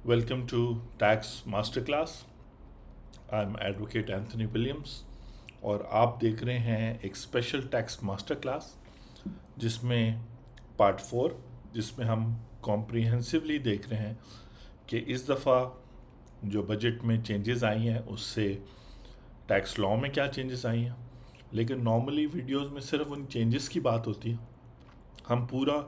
Welcome to Tax Masterclass. I'm Advocate Anthony Williams और आप देख रहे हैं एक स्पेशल टैक्स मास्टर क्लास जिसमें पार्ट 4 जिसमें हम कॉम्प्रिहेंसिवली देख रहे हैं कि इस दफ़ा जो बजट में चेंजेस आई हैं उससे टैक्स लॉ में क्या चेंजेस आई हैं। लेकिन नॉर्मली वीडियोस में सिर्फ उन चेंजेस की बात होती है, हम पूरा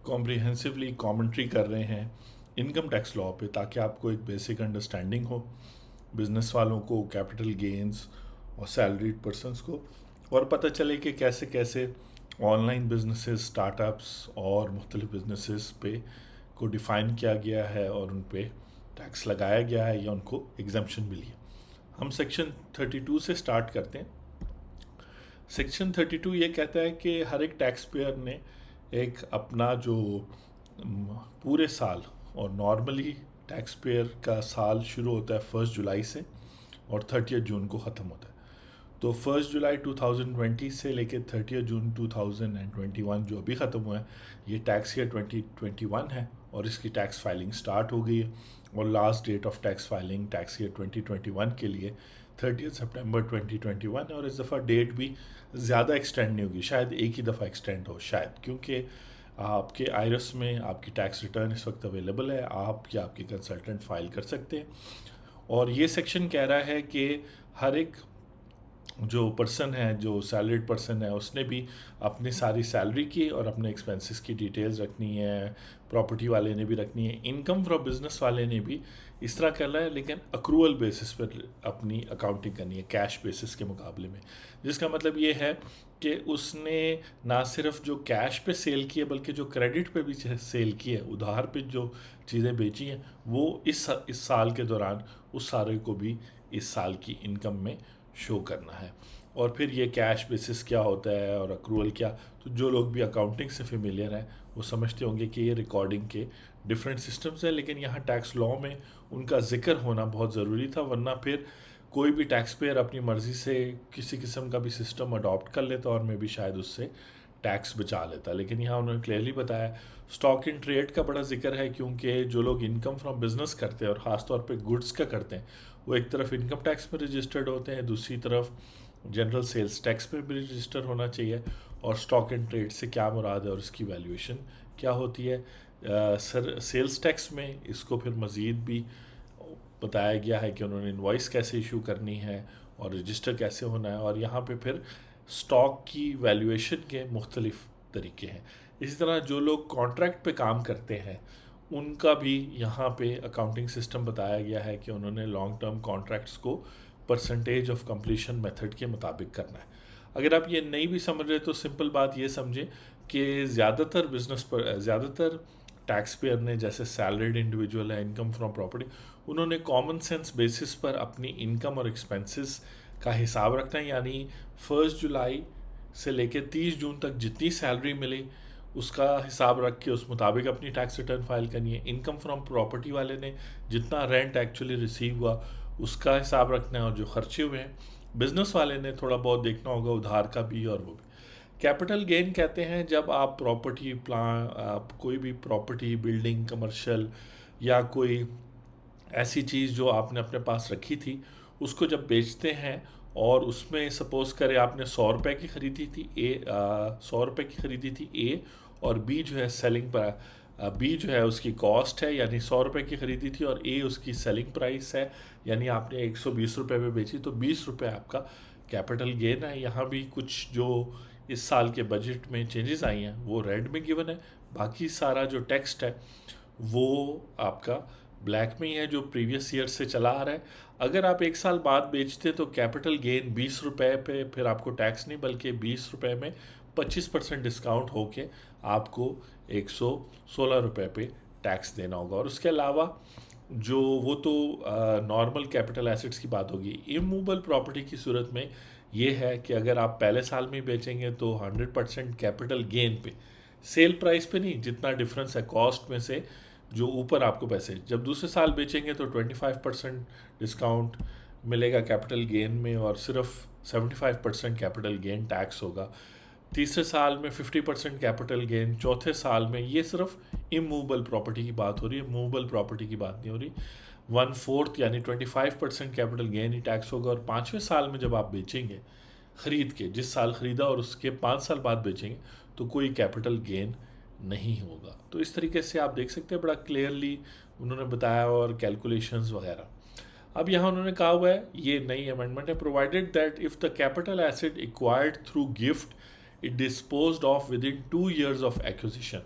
कॉम्प्रिहेंसिवली कमेंट्री कर रहे हैं इनकम टैक्स लॉ पे ताकि आपको एक बेसिक अंडरस्टैंडिंग हो, बिजनेस वालों को, कैपिटल गेन्स और सैलरीड पर्सनस को, और पता चले कि कैसे कैसे ऑनलाइन बिजनेसेस, स्टार्टअप्स और मुख्तलिफ बिजनेसेस पे को डिफ़ाइन किया गया है और उन पे टैक्स लगाया गया है या उनको एग्जम्पशन मिली है। हम सेक्शन 32 से स्टार्ट करते हैं। सेक्शन 32 ये कहता है कि हर एक टैक्स पेयर ने एक अपना जो पूरे साल, और नॉर्मली टैक्स पेयर का साल शुरू होता है 1 जुलाई से और 30 जून को ख़त्म होता है। तो 1 जुलाई 2020 से लेकर 30 जून 2021 जो अभी ख़त्म हुआ है, ये टैक्स ईयर 2021 है और इसकी टैक्स फाइलिंग स्टार्ट हो गई है। और last date of tax filing tax year 2021 के लिए 30 सितंबर 2021 है। और इस दफ़ा डेट भी ज़्यादा एक्सटेंड नहीं होगी, शायद एक ही दफ़ा एक्सटेंड हो, शायद, क्योंकि आपके आयरस में आपकी टैक्स रिटर्न इस वक्त अवेलेबल है, आप या आपके कंसल्टेंट फाइल कर सकते हैं। और ये सेक्शन कह रहा है कि हर एक जो पर्सन है, जो सैलरीड पर्सन है, उसने भी अपनी सारी सैलरी की और अपने एक्सपेंसेस की डिटेल्स रखनी है, प्रॉपर्टी वाले ने भी रखनी है, इनकम फ्रॉम बिजनेस वाले ने भी इस तरह करना है, लेकिन अक्रूवल बेसिस पर अपनी अकाउंटिंग करनी है, कैश बेसिस के मुकाबले में। जिसका मतलब ये है कि उसने ना सिर्फ जो कैश पे सेल की है बल्कि जो क्रेडिट पे भी सेल की है, उधार पे जो चीज़ें बेची हैं, वो इस साल के दौरान उस सारे को भी इस साल की इनकम में शो करना है। और फिर ये कैश बेसिस क्या होता है और अक्रूवल क्या, तो जो लोग भी अकाउंटिंग से फेमिलियर हैं वो समझते होंगे कि ये रिकॉर्डिंग के डिफरेंट सिस्टम्स हैं, लेकिन यहाँ टैक्स लॉ में उनका जिक्र होना बहुत ज़रूरी था, वरना फिर कोई भी टैक्स पेयर अपनी मर्ज़ी से किसी किस्म का भी सिस्टम अडॉप्ट कर लेता और मैं भी शायद उससे टैक्स बचा लेता। लेकिन यहाँ उन्होंने क्लियरली बताया स्टॉक इन ट्रेड का बड़ा जिक्र है, क्योंकि जो लोग इनकम फ्रॉम बिजनेस करते हैं और ख़ास तौर पे गुड्स का करते हैं, वो एक तरफ इनकम टैक्स में रजिस्टर्ड होते हैं, दूसरी तरफ जनरल सेल्स टैक्स में भी रजिस्टर होना चाहिए। और स्टॉक इन ट्रेड से क्या मुराद है और इसकी वैल्यूएशन क्या होती है। सर सेल्स टैक्स में इसको फिर मज़ीद भी बताया गया है कि उन्होंने इनवॉइस कैसे इशू करनी है और रजिस्टर कैसे होना है, और यहाँ पे फिर स्टॉक की वैल्यूएशन के मुख्तलिफ तरीके हैं। इसी तरह जो लोग कॉन्ट्रैक्ट पे काम करते हैं उनका भी यहाँ पे अकाउंटिंग सिस्टम बताया गया है कि उन्होंने लॉन्ग टर्म कॉन्ट्रैक्ट्स को परसेंटेज ऑफ कंप्लीशन मेथड के मुताबिक करना है। अगर आप ये नहीं भी समझ रहे तो सिंपल बात ये समझें कि ज़्यादातर टैक्स पेयर ने, जैसे सैलरीड इंडिविजुअल है, इनकम फ्रॉम प्रॉपर्टी, उन्होंने कॉमन सेंस बेसिस पर अपनी इनकम और एक्सपेंसेस का हिसाब रखना है। यानी 1 जुलाई से लेकर 30 जून तक जितनी सैलरी मिली उसका हिसाब रख के उस मुताबिक अपनी टैक्स रिटर्न फाइल करनी है। इनकम फ्रॉम प्रॉपर्टी वाले ने जितना रेंट एक्चुअली रिसीव हुआ उसका हिसाब रखना है, और जो खर्चे हुए हैं बिजनेस वाले ने थोड़ा बहुत देखना होगा, उधार का भी और वो भी। कैपिटल गेन कहते हैं जब आप प्रॉपर्टी आप कोई भी प्रॉपर्टी, बिल्डिंग, कमर्शियल या कोई ऐसी चीज़ जो आपने अपने पास रखी थी उसको जब बेचते हैं, और उसमें सपोज़ करें आपने 100 रुपये की ख़रीदी थी, 100 रुपये की ख़रीदी थी ए, और बी जो है सेलिंग पर, बी जो है उसकी कॉस्ट है यानी 100 रुपये की ख़रीदी थी, और ए उसकी सेलिंग प्राइस है यानी आपने 120 रुपये में बेची, तो 20 रुपये आपका कैपिटल गेन है। यहाँ भी कुछ जो इस साल के बजट में चेंजेस आई हैं वो रेड में गिवन है, बाकी सारा जो टेक्स्ट है वो आपका ब्लैक में ही है जो प्रीवियस ईयर से चला आ रहा है। अगर आप एक साल बाद बेचते तो कैपिटल गेन 20 रुपये पे फिर आपको टैक्स नहीं बल्कि 20 रुपये में 25% डिस्काउंट होके आपको 116 रुपये पे टैक्स देना होगा। और उसके अलावा जो वो तो नॉर्मल कैपिटल एसेट्स की बात होगी। इमूवेबल प्रॉपर्टी की सूरत में ये है कि अगर आप पहले साल में ही बेचेंगे तो 100% कैपिटल गेन पे, सेल प्राइस पे नहीं, जितना डिफरेंस है कॉस्ट में से जो ऊपर आपको पैसे, जब दूसरे साल बेचेंगे तो 25% डिस्काउंट मिलेगा कैपिटल गेन में, और सिर्फ 75% कैपिटल गेन टैक्स होगा। तीसरे साल में 50% कैपिटल गेन, चौथे साल में, ये सिर्फ इमूवेबल प्रॉपर्टी की बात हो रही है, मूवेबल प्रॉपर्टी की बात नहीं हो रही। 1/4 यानी 25% कैपिटल गेन ही टैक्स होगा। और पाँचवें साल में जब आप बेचेंगे खरीद के, जिस साल खरीदा और उसके 5 साल बाद बेचेंगे, तो कोई कैपिटल गेन नहीं होगा। तो इस तरीके से आप देख सकते हैं, बड़ा क्लियरली उन्होंने बताया और कैलकुलेशंस वगैरह। अब यहाँ उन्होंने कहा हुआ है, ये नई अमेंडमेंट है, provided that if the capital asset acquired through gift it disposed of with in 2 years of acquisition.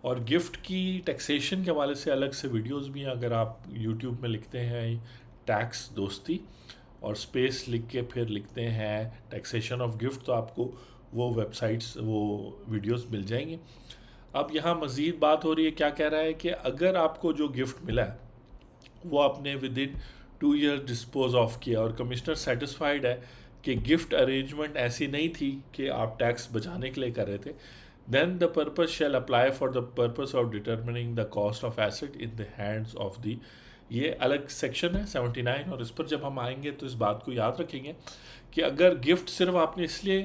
और गिफ्ट की टैक्सेशन के हवाले से अलग से वीडियोस भी हैं, अगर आप यूट्यूब में लिखते हैं टैक्स दोस्ती और स्पेस लिख के फिर लिखते हैं टैक्सेशन ऑफ गिफ्ट, तो आपको वो वेबसाइट्स, वो वीडियोस मिल जाएंगे। अब यहाँ मज़ीद बात हो रही है, क्या कह रहा है कि अगर आपको जो गिफ्ट मिला है वो आपने with in 2 years dispose of किया और कमिश्नर सेटिस्फाइड है कि गिफ्ट अरेंजमेंट ऐसी नहीं थी कि आप टैक्स बचाने के लिए कर रहे थे, then the purpose shall apply for the purpose of determining the cost of asset in the hands of the, ये अलग सेक्शन है 79। और इस पर जब हम आएंगे तो इस बात को याद रखेंगे कि अगर गिफ्ट सिर्फ आपने इसलिए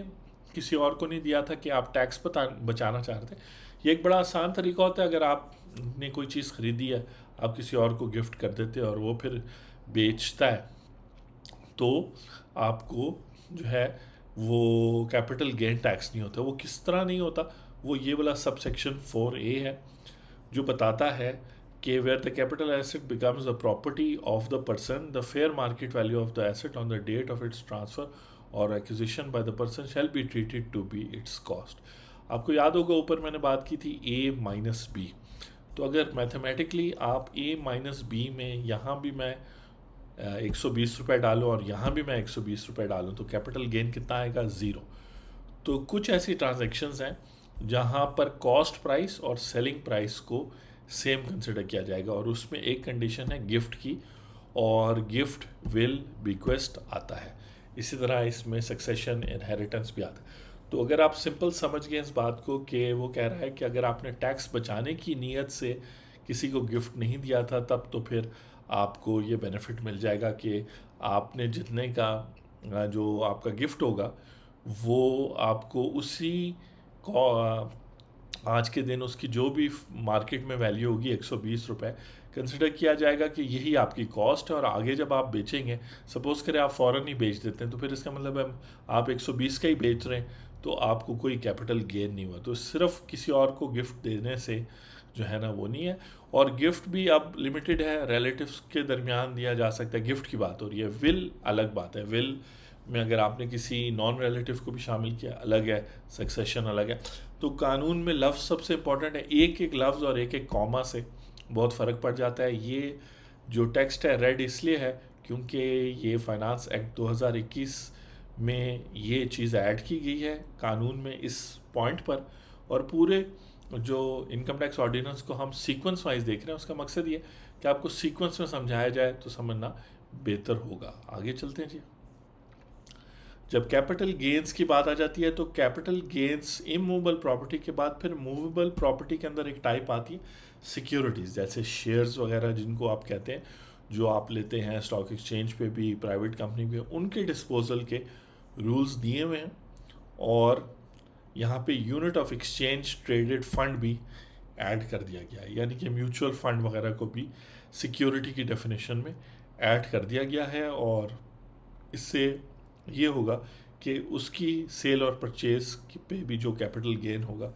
किसी और को नहीं दिया था कि आप टैक्स बचाना चाह रहे थे, ये एक बड़ा आसान तरीका होता है। अगर आपने कोई चीज़ खरीदी है, आप किसी और को गिफ्ट कर देते हैं और वो फिर बेचता है, तो आपको जो है वो कैपिटल गेन टैक्स नहीं होता। वो किस तरह नहीं होता, वो ये वाला सब सेक्शन 4A है, जो बताता है कि where the capital asset becomes the property of the person, the fair market value of the asset on the date of its transfer और acquisition by the person shall be treated to be its cost. आपको याद होगा ऊपर मैंने बात की थी A-B, तो अगर मैथमेटिकली आप A-B में यहाँ भी मैं 120 रुपये डालूँ और यहाँ भी मैं 120 रुपये डालूँ, तो कैपिटल गेन कितना आएगा? 0। तो कुछ ऐसी ट्रांजैक्शंस हैं जहाँ पर कॉस्ट प्राइस और सेलिंग प्राइस को सेम कंसिडर किया जाएगा, और उसमें एक कंडीशन है गिफ्ट की, और गिफ्ट विल बिक्वेस्ट आता है। इसी तरह इसमें सक्सेशन इनहेरिटेंस भी आता है। तो अगर आप सिंपल समझ गए इस बात को कि वो कह रहा है कि अगर आपने टैक्स बचाने की नीयत से किसी को गिफ्ट नहीं दिया था, तब तो फिर आपको ये बेनिफिट मिल जाएगा कि आपने जितने का जो आपका गिफ्ट होगा वो आपको उसी को आज के दिन उसकी जो भी मार्केट में वैल्यू होगी 120 रुपये कंसिडर किया जाएगा कि यही आपकी कॉस्ट है। और आगे जब आप बेचेंगे, सपोज़ करें आप फ़ौरन ही बेच देते हैं, तो फिर इसका मतलब है आप 120 का ही बेच रहे हैं, तो आपको कोई कैपिटल गेन नहीं हुआ। तो सिर्फ किसी और को गिफ्ट देने से जो है ना वो नहीं है। और गिफ्ट भी अब लिमिटेड है, रिलेटिव्स के दरमियान दिया जा सकता है, गिफ्ट की बात हो रही है। विल अलग बात है, विल में अगर आपने किसी नॉन रिलेटिव को भी शामिल किया अलग है, सक्सेशन अलग है। तो कानून में लफ्ज़ सबसे इंपॉर्टेंट है, एक एक लफ्ज़ और एक एक कॉमा से बहुत फ़र्क पड़ जाता है। ये जो टेक्स्ट है रेड इसलिए है क्योंकि ये फाइनेंस एक्ट 2021 में ये चीज़ ऐड की गई है कानून में इस पॉइंट पर, और पूरे जो इनकम टैक्स ऑर्डिनेंस को हम सीक्वेंस वाइज देख रहे हैं। उसका मकसद ये कि आपको सीक्वेंस में समझाया जाए तो समझना बेहतर होगा। आगे चलते हैं जी। जब कैपिटल गेंस की बात आ जाती है, तो कैपिटल गेंस इमूवेबल प्रॉपर्टी के बाद फिर मूवेबल प्रॉपर्टी के अंदर एक टाइप आती है सिक्योरिटीज़, जैसे शेयर्स वगैरह जिनको आप कहते हैं, जो आप लेते हैं स्टॉक एक्सचेंज पे भी, प्राइवेट कंपनी पे, उनके डिस्पोजल के रूल्स दिए हुए हैं। और यहाँ पे unit of exchange traded fund भी ऐड कर दिया गया है, यानी कि म्यूचुअल फंड वगैरह को भी सिक्योरिटी की डेफिनेशन में ऐड कर दिया गया है। और इससे ये होगा कि उसकी सेल और परचेज पे भी जो कैपिटल गेन होगा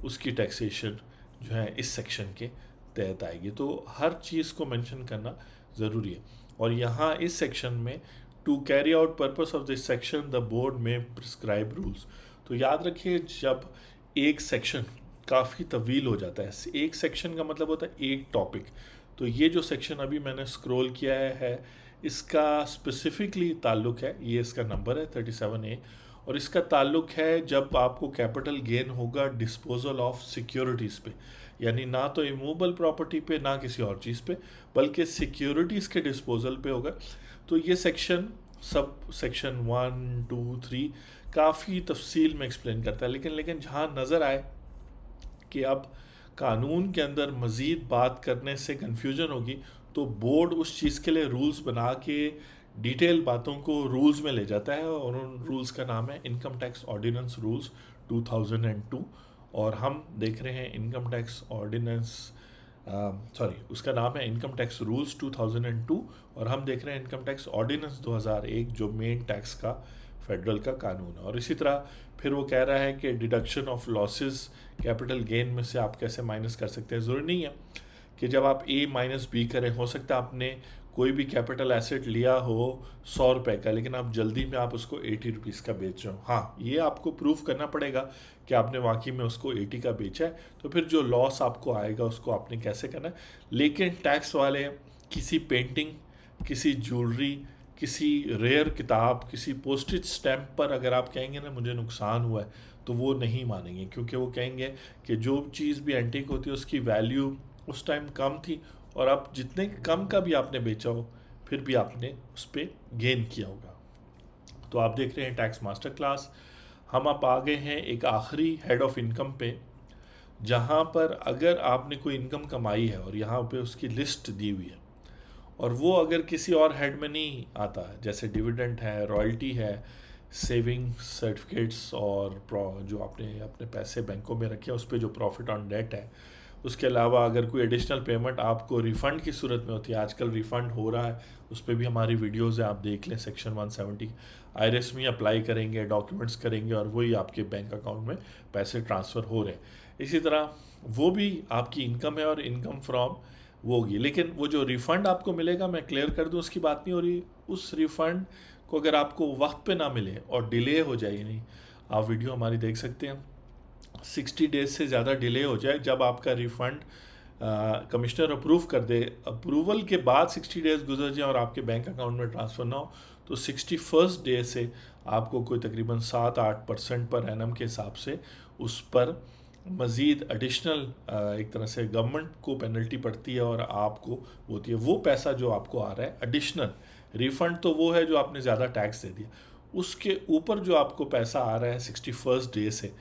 उसकी टैक्सेशन जो है इस सेक्शन के तहत आएगी। तो हर चीज़ को मेंशन करना ज़रूरी है। और यहाँ इस सेक्शन में to carry out purpose of this section the board में प्रिस्क्राइब रूल्स। तो याद रखिए, जब एक सेक्शन काफ़ी तवील हो जाता है, एक सेक्शन का मतलब होता है एक टॉपिक, तो ये जो सेक्शन अभी मैंने स्क्रॉल किया है इसका स्पेसिफिकली ताल्लुक़ है, ये इसका नंबर है 37A, और इसका ताल्लुक़ है जब आपको कैपिटल गेन होगा डिस्पोजल ऑफ सिक्योरिटीज़ पे, यानी ना तो इमूवेबल प्रॉपर्टी पे ना किसी और चीज़ पे, बल्कि सिक्योरिटीज़ के डिस्पोजल पे होगा। तो ये सेक्शन सब सेक्शन 1, 2, 3 काफ़ी तफसील में एक्सप्लेन करता है। लेकिन जहाँ नज़र आए कि अब कानून के अंदर मज़ीद बात करने से कन्फ्यूजन होगी, तो बोर्ड उस चीज़ के लिए रूल्स बना के डिटेल बातों को रूल्स में ले जाता है, और उन रूल्स का नाम है इनकम टैक्स ऑर्डिनेंस रूल्स 2002 और हम देख रहे हैं इनकम टैक्स ऑर्डिनेंस, उसका नाम है इनकम टैक्स रूल्स 2002 और हम देख रहे हैं इनकम टैक्स ऑर्डिनेंस 2001 जो मेन टैक्स का फेडरल का कानून है। और इसी तरह फिर वो कह रहा है कि deduction of losses capital gain में से आप कैसे माइनस कर सकते हैं। ज़रूरी नहीं है कि जब आप ए माइनस बी करें, हो सकता है आपने कोई भी कैपिटल एसेट लिया हो 100 रुपये का, लेकिन आप जल्दी में आप उसको 80 रुपीज़ का बेच रहे हो। हाँ, ये आपको प्रूव करना पड़ेगा कि आपने वाकई में उसको 80 का बेचा है, तो फिर जो लॉस आपको आएगा उसको आपने कैसे करना है। लेकिन टैक्स वाले किसी पेंटिंग, किसी ज्वेलरी, किसी रेयर किताब, किसी पोस्टेज स्टैम्प पर अगर आप कहेंगे ना मुझे नुकसान हुआ है, तो वो नहीं मानेंगे, क्योंकि वो कहेंगे कि जो चीज़ भी एंटीक होती है उसकी वैल्यू उस टाइम कम थी और अब जितने कम का भी आपने बेचा हो फिर भी आपने उस पर गेन किया होगा। तो आप देख रहे हैं टैक्स मास्टर क्लास। हम आप आ गए हैं एक आखिरी हेड ऑफ इनकम पे, जहाँ पर अगर आपने कोई इनकम कमाई है और यहाँ पे उसकी लिस्ट दी हुई है और वो अगर किसी और हेड में नहीं आता है, जैसे डिविडेंड है, रॉयल्टी है, सेविंग सर्टिफिकेट्स और जो आपने अपने पैसे बैंकों में रखे हैं उस पर जो प्रॉफिट ऑन डेट है, उसके अलावा अगर कोई एडिशनल पेमेंट आपको रिफ़ंड की सूरत में होती है, आजकल रिफ़ंड हो रहा है, उस पर भी हमारी वीडियोज़ है, आप देख लें। सेक्शन 170 आईआरएस में अप्लाई करेंगे, डॉक्यूमेंट्स करेंगे और वही आपके बैंक अकाउंट में पैसे ट्रांसफ़र हो रहे हैं। इसी तरह वो भी आपकी इनकम है और इनकम फ्रॉम वो होगी। लेकिन वो जो रिफ़ंड आपको मिलेगा, मैं क्लियर कर दूँ, उसकी बात नहीं हो रही। उस रिफ़ंड को अगर आपको वक्त पे ना मिले और डिले हो जाए, नहीं, आप वीडियो हमारी देख सकते हैं, 60 डेज से ज़्यादा डिले हो जाए, जब आपका रिफ़ंड कमिश्नर अप्रूव कर दे, अप्रूवल के बाद 60 डेज गुजर जाए और आपके बैंक अकाउंट में ट्रांसफ़र ना हो, तो 61st डे से आपको कोई तकरीबन 7-8% पर एनम के हिसाब से उस पर मज़ीद एडिशनल एक तरह से गवर्नमेंट को पेनल्टी पड़ती है और आपको होती है। वो पैसा जो आपको आ रहा है एडिशनल रिफ़ंड, तो वो है जो आपने ज़्यादा टैक्स दे दिया, उसके ऊपर जो आपको पैसा आ रहा है 61st डे से,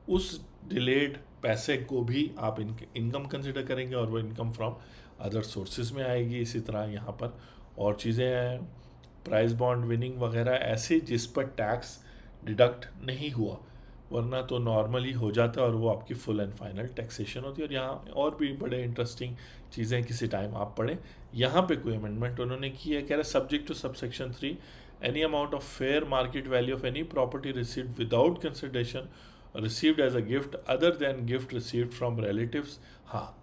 उस डिलेड पैसे को भी आप इनकम कंसिडर करेंगे और वो इनकम फ्रॉम अदर सोर्सेज में आएगी। इसी तरह यहाँ पर और चीज़ें हैं, प्राइस बॉन्ड विनिंग वगैरह ऐसे जिस पर टैक्स डिडक्ट नहीं हुआ, वरना तो नॉर्मली हो जाता है और वो आपकी फुल एंड फाइनल टैक्सेशन होती है। और यहाँ और भी बड़े इंटरेस्टिंग चीज़ें किसी टाइम आप पढ़ें। यहाँ पे कोई अमेंडमेंट उन्होंने की है, कह रहे subject to subsection 3 any amount of fair market value of any property received without consideration received as a gift other than gift received from relatives. हाँ,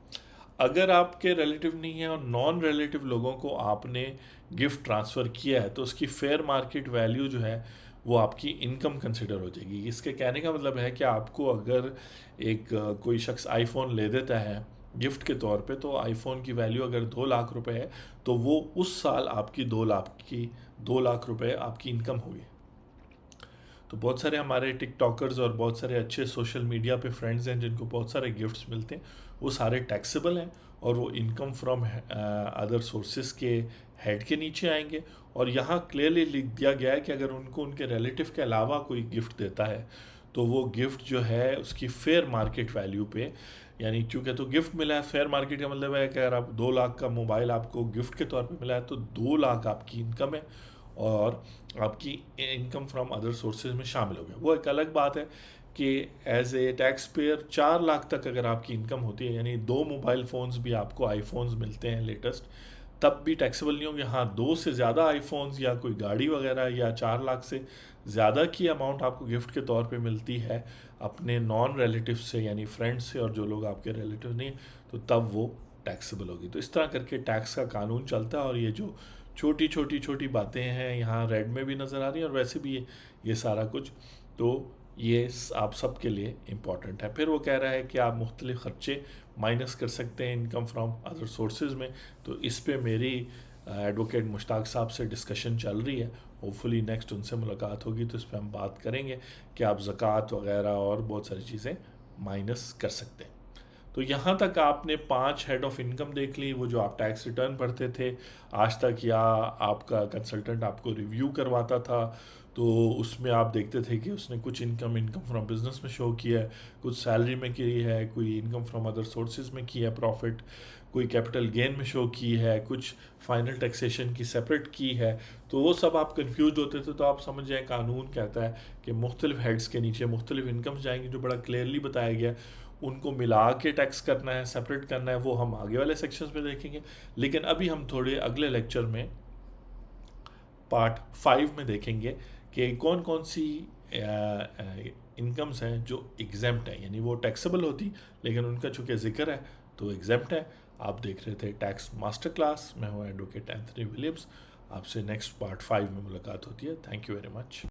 अगर आपके रिलेटिव नहीं है और नॉन रिलेटिव लोगों को आपने गिफ्ट ट्रांसफ़र किया है, तो उसकी फेयर मार्केट वैल्यू जो है वो आपकी इनकम कंसिडर हो जाएगी। इसके कहने का मतलब है कि आपको अगर एक कोई शख्स आईफोन ले देता है गिफ्ट के तौर पे, तो आईफोन की वैल्यू अगर 2 लाख रुपए है, तो वो उस साल आपकी 2 लाख रुपए आपकी इनकम होगी। तो बहुत सारे हमारे टिकटॉकर्स और बहुत सारे अच्छे सोशल मीडिया पे फ्रेंड्स हैं जिनको बहुत सारे गिफ्ट्स मिलते हैं, वो सारे टैक्सेबल हैं और वो इनकम फ्रॉम अदर सोर्सेज के हेड के नीचे आएंगे। और यहाँ क्लियरली लिख दिया गया है कि अगर उनको उनके रिलेटिव के अलावा कोई गिफ्ट देता है, तो वो गिफ्ट जो है उसकी फेयर मार्केट वैल्यू पे, यानी चूँकि तो गिफ्ट मिला है, फेयर मार्केट का मतलब है कि अगर आप 2 लाख का मोबाइल आपको गिफ्ट के तौर पे मिला है, तो 2 लाख आपकी इनकम है और आपकी इनकम फ्रॉम अदर सोर्सेज में शामिल हो गया। वो एक अलग बात है कि as a tax payer 4 lakh तक अगर आपकी इनकम होती है, यानी 2 मोबाइल फ़ोन्स भी आपको आईफोन्स मिलते हैं लेटेस्ट, तब भी टैक्सेबल नहीं होंगे। हाँ, 2 से ज़्यादा आईफोन्स या कोई गाड़ी वगैरह या 4 लाख से ज़्यादा की अमाउंट आपको गिफ्ट के तौर पे मिलती है अपने नॉन रिलेटिव से, यानी फ्रेंड्स से, और जो लोग आपके रिलेटिव नहीं, तो तब वो टैक्सेबल होगी। तो इस तरह करके टैक्स का कानून चलता है और ये जो छोटी छोटी छोटी बातें हैं यहाँ रेड में भी नज़र आ रही हैं और वैसे भी ये सारा कुछ, तो ये आप सब के लिए इम्पॉर्टेंट है। फिर वो कह रहा है कि आप मुख्तलिफ ख़र्चे माइनस कर सकते हैं इनकम फ्रॉम अदर सोर्सेज में। तो इस पे मेरी एडवोकेट मुश्ताक साहब से डिस्कशन चल रही है, होपफुली नेक्स्ट उनसे मुलाकात होगी तो इस पर हम बात करेंगे कि आप ज़कात वगैरह और बहुत सारी चीज़ें माइनस कर सकते हैं। तो यहाँ तक आपने 5 हेड ऑफ इनकम देख ली, वो जो आप टैक्स रिटर्न भरते थे आज तक, या आपका कंसल्टेंट आपको रिव्यू करवाता था तो उसमें आप देखते थे कि उसने कुछ इनकम फ्रॉम बिजनेस में शो किया है, कुछ सैलरी में की है, कोई इनकम फ्रॉम अदर सोर्सेज में की है प्रॉफिट, कोई कैपिटल गेन में शो की है, कुछ फाइनल टैक्सेशन की सेपरेट की है। तो वो सब आप कंफ्यूज होते थे। तो आप समझ जाए कानून कहता है कि मुख्तलिफ हेड्स के नीचे मुख्तलिफ इनकम्स जाएंगी, जो बड़ा क्लियरली बताया गया, उनको मिला के टैक्स करना है, सेपरेट करना है, वो हम आगे वाले सेक्शंस में देखेंगे। लेकिन अभी हम थोड़े अगले लेक्चर में पार्ट 5 में देखेंगे कि कौन कौन सी इनकम्स हैं जो एग्जेम्प्ट हैं, यानी वो टैक्सेबल होती लेकिन उनका चूँकि ज़िक्र है तो एग्जेम्प्ट है। आप देख रहे थे टैक्स मास्टर क्लास, मैं हूँ एडवोकेट एंथनी विलियम्स। आपसे नेक्स्ट पार्ट 5 में मुलाकात होती है। Thank you very much.